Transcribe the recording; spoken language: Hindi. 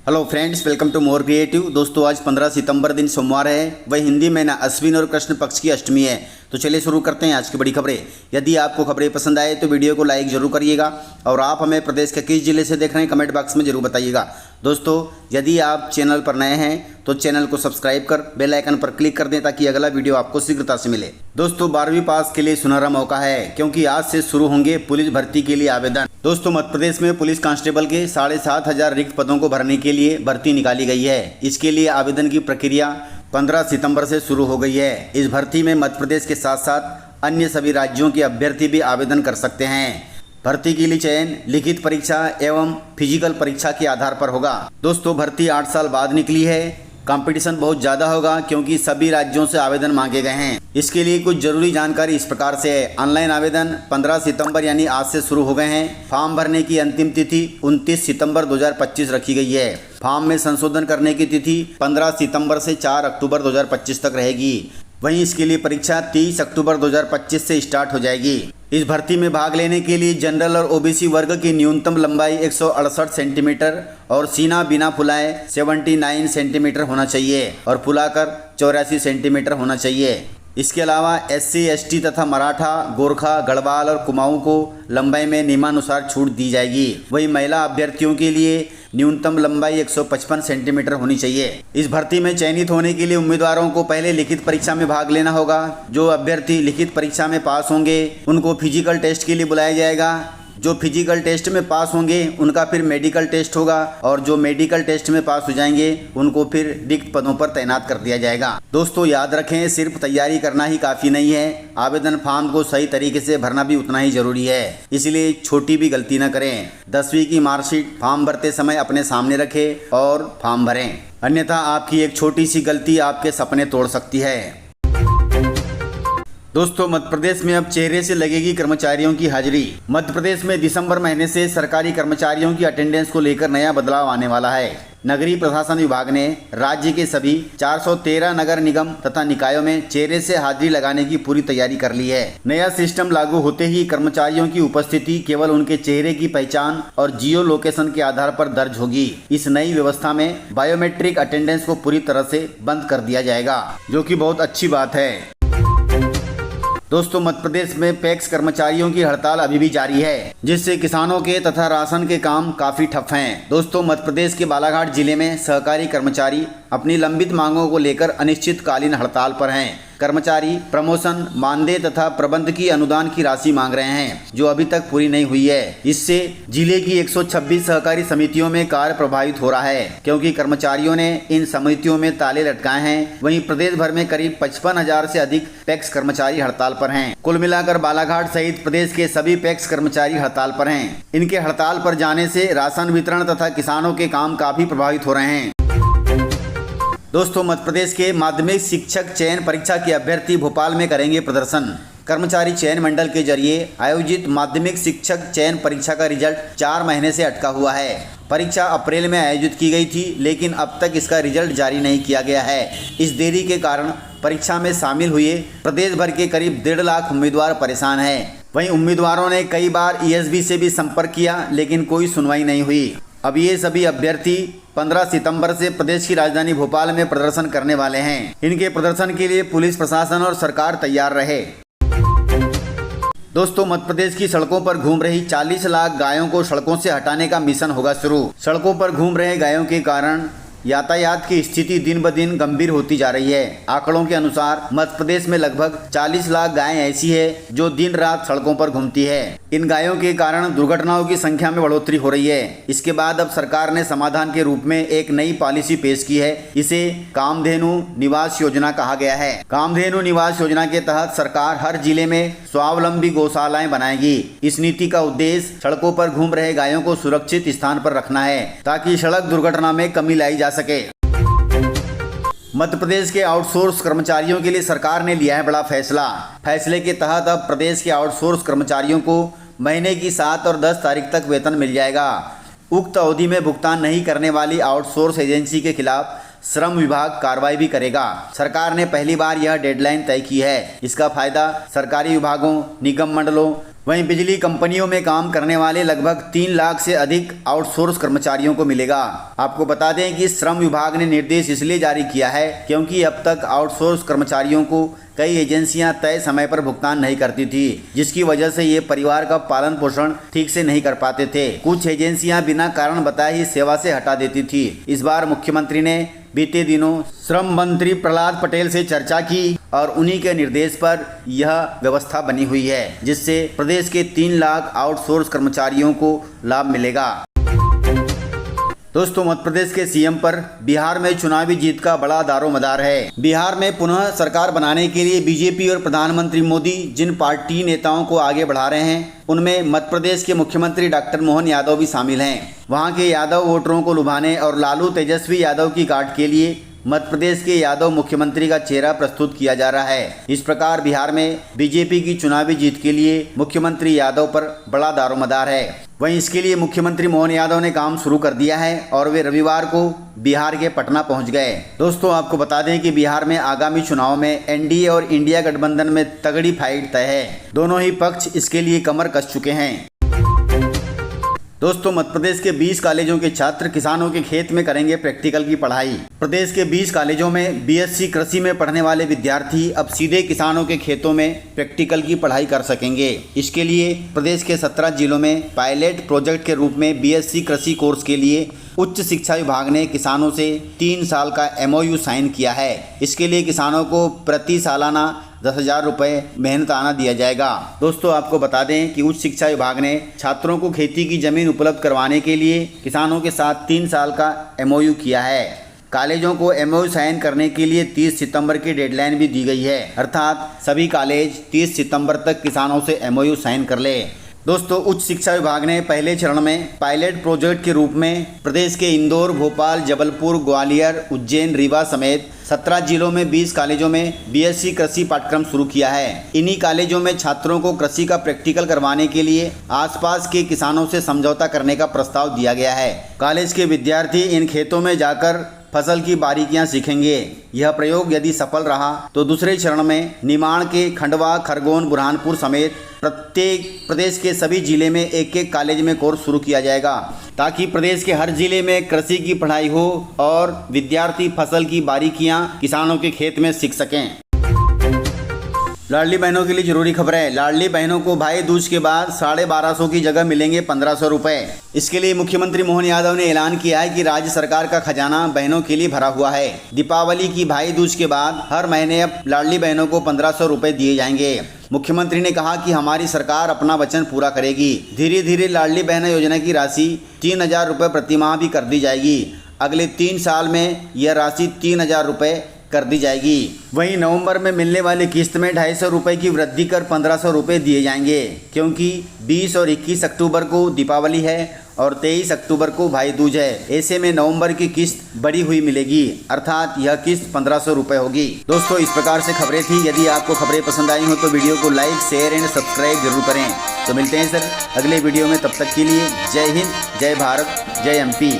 Hello friends, welcome to More Creative. दोस्तों, आज 15 सितंबर दिन सोमवार है। वह हिंदी महीना अश्विन और कृष्ण पक्ष की अष्टमी है। तो चलिए शुरू करते हैं आज की बड़ी खबरें। यदि आपको खबरें पसंद आए तो वीडियो को लाइक जरूर करिएगा और आप हमें प्रदेश के किस जिले से देख रहे हैं कमेंट बॉक्स में जरूर बताइएगा। दोस्तों, यदि आप चैनल पर नए हैं तो चैनल को सब्सक्राइब कर बेल आइकन पर क्लिक कर दें ताकि अगला वीडियो आपको शीघ्रता से मिले। दोस्तों, 12वीं पास के लिए सुनहरा मौका है क्योंकि आज से शुरू होंगे पुलिस भर्ती के लिए आवेदन। दोस्तों, मध्य प्रदेश में पुलिस कांस्टेबल के 7,500 रिक्त पदों को भरने के लिए भर्ती निकाली गई है। इसके लिए आवेदन की प्रक्रिया 15 सितंबर से शुरू हो गई है। इस भर्ती में मध्य प्रदेश के साथ साथ अन्य सभी राज्यों के अभ्यर्थी भी आवेदन कर सकते हैं। भर्ती के लिए चयन लिखित परीक्षा एवं फिजिकल परीक्षा के आधार पर होगा। दोस्तों, भर्ती 8 साल बाद निकली है। कंपटीशन बहुत ज़्यादा होगा क्योंकि सभी राज्यों से आवेदन मांगे गए हैं। इसके लिए कुछ जरूरी जानकारी इस प्रकार से है। ऑनलाइन आवेदन 15 सितंबर यानी आज से शुरू हो गए हैं। फॉर्म भरने की अंतिम तिथि 29 सितंबर 2025 रखी गई है। फॉर्म में संशोधन करने की तिथि 15 सितंबर से 4 अक्टूबर 2025 तक रहेगी। वहीं इसके लिए परीक्षा 30 अक्टूबर 2025 से स्टार्ट हो जाएगी। इस भर्ती में भाग लेने के लिए जनरल और ओबीसी वर्ग की न्यूनतम लंबाई 168 सेंटीमीटर और सीना बिना फुलाए 79 सेंटीमीटर होना चाहिए और फुलाकर 84 सेंटीमीटर होना चाहिए। इसके अलावा SC, ST तथा मराठा, गोरखा, गढ़वाल और कुमाऊं को लंबाई में नियमानुसार छूट दी जाएगी। वहीं महिला अभ्यर्थियों के लिए न्यूनतम लंबाई 155 सेंटीमीटर होनी चाहिए। इस भर्ती में चयनित होने के लिए उम्मीदवारों को पहले लिखित परीक्षा में भाग लेना होगा। जो अभ्यर्थी लिखित परीक्षा में पास होंगे उनको फिजिकल टेस्ट के लिए बुलाया जाएगा। जो फिजिकल टेस्ट में पास होंगे उनका फिर मेडिकल टेस्ट होगा और जो मेडिकल टेस्ट में पास हो जाएंगे उनको फिर रिक्त पदों पर तैनात कर दिया जाएगा। दोस्तों, याद रखें, सिर्फ तैयारी करना ही काफ़ी नहीं है, आवेदन फॉर्म को सही तरीके से भरना भी उतना ही जरूरी है। इसलिए छोटी भी गलती न करें। 10वीं की मार्कशीट फॉर्म भरते समय अपने सामने रखें और फॉर्म भरें, अन्यथा आपकी एक छोटी सी गलती आपके सपने तोड़ सकती है। दोस्तों, मध्य प्रदेश में अब चेहरे से लगेगी कर्मचारियों की हाजिरी। मध्य प्रदेश में दिसंबर महीने से सरकारी कर्मचारियों की अटेंडेंस को लेकर नया बदलाव आने वाला है। नगरीय प्रशासन विभाग ने राज्य के सभी 413 नगर निगम तथा निकायों में चेहरे से हाजिरी लगाने की पूरी तैयारी कर ली है। नया सिस्टम लागू होते ही कर्मचारियों की उपस्थिति केवल उनके चेहरे की पहचान और जियो लोकेशन के आधार पर दर्ज होगी। इस नई व्यवस्था में बायोमेट्रिक अटेंडेंस को पूरी तरह से बंद कर दिया जाएगा, जो कि बहुत अच्छी बात है। दोस्तों, मध्य प्रदेश में पैक्स कर्मचारियों की हड़ताल अभी भी जारी है, जिससे किसानों के तथा राशन के काम काफी ठप हैं। दोस्तों, मध्य प्रदेश के बालाघाट जिले में सहकारी कर्मचारी अपनी लंबित मांगों को लेकर अनिश्चितकालीन हड़ताल पर हैं। कर्मचारी प्रमोशन, मानदेय तथा प्रबंध की अनुदान की राशि मांग रहे हैं, जो अभी तक पूरी नहीं हुई है। इससे जिले की 126 सहकारी समितियों में कार्य प्रभावित हो रहा है क्योंकि कर्मचारियों ने इन समितियों में ताले लटकाए हैं। वहीं प्रदेश भर में करीब 55,000 से अधिक पैक्स कर्मचारी हड़ताल पर हैं। कुल मिलाकर बालाघाट सहित प्रदेश के सभी पैक्स कर्मचारी हड़ताल पर हैं। इनके हड़ताल पर जाने से राशन वितरण तथा किसानों के काम काफी प्रभावित हो रहे हैं। दोस्तों, मध्य प्रदेश के माध्यमिक शिक्षक चयन परीक्षा के अभ्यर्थी भोपाल में करेंगे प्रदर्शन। कर्मचारी चयन मंडल के जरिए आयोजित माध्यमिक शिक्षक चयन परीक्षा का रिजल्ट 4 महीने से अटका हुआ है। परीक्षा अप्रैल में आयोजित की गई थी, लेकिन अब तक इसका रिजल्ट जारी नहीं किया गया है। इस देरी के कारण परीक्षा में शामिल हुए प्रदेश भर के करीब 1.5 लाख उम्मीदवार परेशान हैं। वहीं उम्मीदवारों ने कई बार ESB से भी संपर्क किया, लेकिन कोई सुनवाई नहीं हुई। अब ये सभी अभ्यर्थी 15 सितंबर से प्रदेश की राजधानी भोपाल में प्रदर्शन करने वाले हैं। इनके प्रदर्शन के लिए पुलिस प्रशासन और सरकार तैयार रहे। दोस्तों, मध्य प्रदेश की सड़कों पर घूम रही 40 लाख गायों को सड़कों से हटाने का मिशन होगा शुरू। सड़कों पर घूम रहे गायों के कारण यातायात की स्थिति दिन ब दिन गंभीर होती जा रही है। आंकड़ों के अनुसार मध्य प्रदेश में लगभग 40 लाख गायें ऐसी है जो दिन रात सड़कों पर घूमती है। इन गायों के कारण दुर्घटनाओं की संख्या में बढ़ोतरी हो रही है। इसके बाद अब सरकार ने समाधान के रूप में एक नई पॉलिसी पेश की है। इसे कामधेनु निवास योजना कहा गया है। कामधेनु निवास योजना के तहत सरकार हर जिले में स्वावलंबी गौशालाएं बनाएगी। इस नीति का उद्देश्य सड़कों पर घूम रहे गायों को सुरक्षित स्थान पर रखना है ताकि सड़क दुर्घटना में कमी लाई जा सके। मध्य प्रदेश के आउटसोर्स कर्मचारियों के लिए सरकार ने लिया है बड़ा फैसला। फैसले के तहत अब प्रदेश के आउटसोर्स कर्मचारियों को महीने की 7 और 10 तारीख तक वेतन मिल जाएगा। उक्त अवधि में भुगतान नहीं करने वाली आउटसोर्स एजेंसी के खिलाफ श्रम विभाग कार्रवाई भी करेगा। सरकार ने पहली बार यह डेडलाइन तय की है। इसका फायदा सरकारी विभागों, निगम मंडलों वहीं बिजली कंपनियों में काम करने वाले लगभग 3 लाख से अधिक आउटसोर्स कर्मचारियों को मिलेगा। आपको बता दें कि श्रम विभाग ने निर्देश इसलिए जारी किया है क्योंकि अब तक आउटसोर्स कर्मचारियों को कई एजेंसियां तय समय पर भुगतान नहीं करती थी, जिसकी वजह से ये परिवार का पालन पोषण ठीक से नहीं कर पाते थे। कुछ एजेंसियां बिना कारण बताए ही सेवा से हटा देती थी। इस बार मुख्यमंत्री ने बीते दिनों श्रम मंत्री प्रहलाद पटेल से चर्चा की और उन्हीं के निर्देश पर यह व्यवस्था बनी हुई है, जिससे प्रदेश के 3 लाख आउटसोर्स कर्मचारियों को लाभ मिलेगा। दोस्तों, मध्य प्रदेश के सीएम पर बिहार में चुनावी जीत का बड़ा दारोमदार है। बिहार में पुनः सरकार बनाने के लिए बीजेपी और प्रधानमंत्री मोदी जिन पार्टी नेताओं को आगे बढ़ा रहे हैं, उनमें मध्य प्रदेश के मुख्यमंत्री डॉक्टर मोहन यादव भी शामिल हैं। वहां के यादव वोटरों को लुभाने और लालू तेजस्वी यादव की काट के लिए मध्य प्रदेश के यादव मुख्यमंत्री का चेहरा प्रस्तुत किया जा रहा है। इस प्रकार बिहार में बीजेपी की चुनावी जीत के लिए मुख्यमंत्री यादव पर बड़ा दारोमदार है। वहीं इसके लिए मुख्यमंत्री मोहन यादव ने काम शुरू कर दिया है और वे रविवार को बिहार के पटना पहुंच गए। दोस्तों, आपको बता दें कि बिहार में आगामी चुनाव में एनडीए और इंडिया गठबंधन में तगड़ी फाइट तय है। दोनों ही पक्ष इसके लिए कमर कस चुके हैं। दोस्तों, मध्य प्रदेश के 20 कॉलेजों के छात्र किसानों के खेत में करेंगे प्रैक्टिकल की पढ़ाई। प्रदेश के 20 कॉलेजों में बीएससी कृषि में पढ़ने वाले विद्यार्थी अब सीधे किसानों के खेतों में प्रैक्टिकल की पढ़ाई कर सकेंगे। इसके लिए प्रदेश के 17 जिलों में पायलट प्रोजेक्ट के रूप में बीएससी कृषि कोर्स के लिए उच्च शिक्षा विभाग ने किसानों से 3 साल का MOU साइन किया है। इसके लिए किसानों को प्रति सालाना 10,000 रुपये मेहनताना दिया जाएगा। दोस्तों, आपको बता दें कि उच्च शिक्षा विभाग ने छात्रों को खेती की जमीन उपलब्ध करवाने के लिए किसानों के साथ 3 साल का MOU किया है। कॉलेजों को MOU साइन करने के लिए 30 सितंबर की डेडलाइन भी दी गई है, अर्थात सभी कॉलेज 30 सितंबर तक किसानों से MOU साइन कर ले। दोस्तों, उच्च शिक्षा विभाग ने पहले चरण में पायलट प्रोजेक्ट के रूप में प्रदेश के इंदौर, भोपाल, जबलपुर, ग्वालियर, उज्जैन, रीवा समेत 17 जिलों में 20 कॉलेजों में बीएससी कृषि पाठ्यक्रम शुरू किया है। इन्हीं कॉलेजों में छात्रों को कृषि का प्रैक्टिकल करवाने के लिए आसपास के किसानों से समझौता करने का प्रस्ताव दिया गया है। कॉलेज के विद्यार्थी इन खेतों में जाकर फसल की बारीकियां सीखेंगे। यह प्रयोग यदि सफल रहा तो दूसरे चरण में निमाड़ के खंडवा, खरगोन, बुरहानपुर समेत प्रत्येक प्रदेश के सभी जिले में एक कॉलेज में कोर्स शुरू किया जाएगा, ताकि प्रदेश के हर जिले में कृषि की पढ़ाई हो और विद्यार्थी फसल की बारीकियां किसानों के खेत में सीख सकें। लाडली बहनों के लिए जरूरी खबरें। लाडली बहनों को भाई दूज के बाद 1250 की जगह मिलेंगे 1500 रुपये। इसके लिए मुख्यमंत्री मोहन यादव ने ऐलान किया है कि राज्य सरकार का खजाना बहनों के लिए भरा हुआ है। दीपावली की भाई दूज के बाद हर महीने अब लाडली बहनों को 1500 रुपये दिए जाएंगे। मुख्यमंत्री ने कहा कि हमारी सरकार अपना वचन पूरा करेगी। धीरे धीरे लाडली बहन योजना की राशि 3000 रुपये प्रति माह भी कर दी जाएगी। अगले 3 साल में यह राशि 3000 रुपये कर दी जाएगी। वहीं नवंबर में मिलने वाली किस्त में 250 रुपये की वृद्धि कर 1500 रुपये दिए जाएंगे, क्योंकि 20 और 21 अक्टूबर को दीपावली है और 23 अक्टूबर को भाई दूज है। ऐसे में नवंबर की किस्त बढ़ी हुई मिलेगी, अर्थात यह किस्त 1500 रुपये होगी। दोस्तों, इस प्रकार से खबरें थी। यदि आपको खबरें पसंद आई हो तो वीडियो को लाइक, शेयर एंड सब्सक्राइब जरूर करें। तो मिलते हैं सर अगले वीडियो में, तब तक के लिए जय हिंद, जय भारत, जय MP।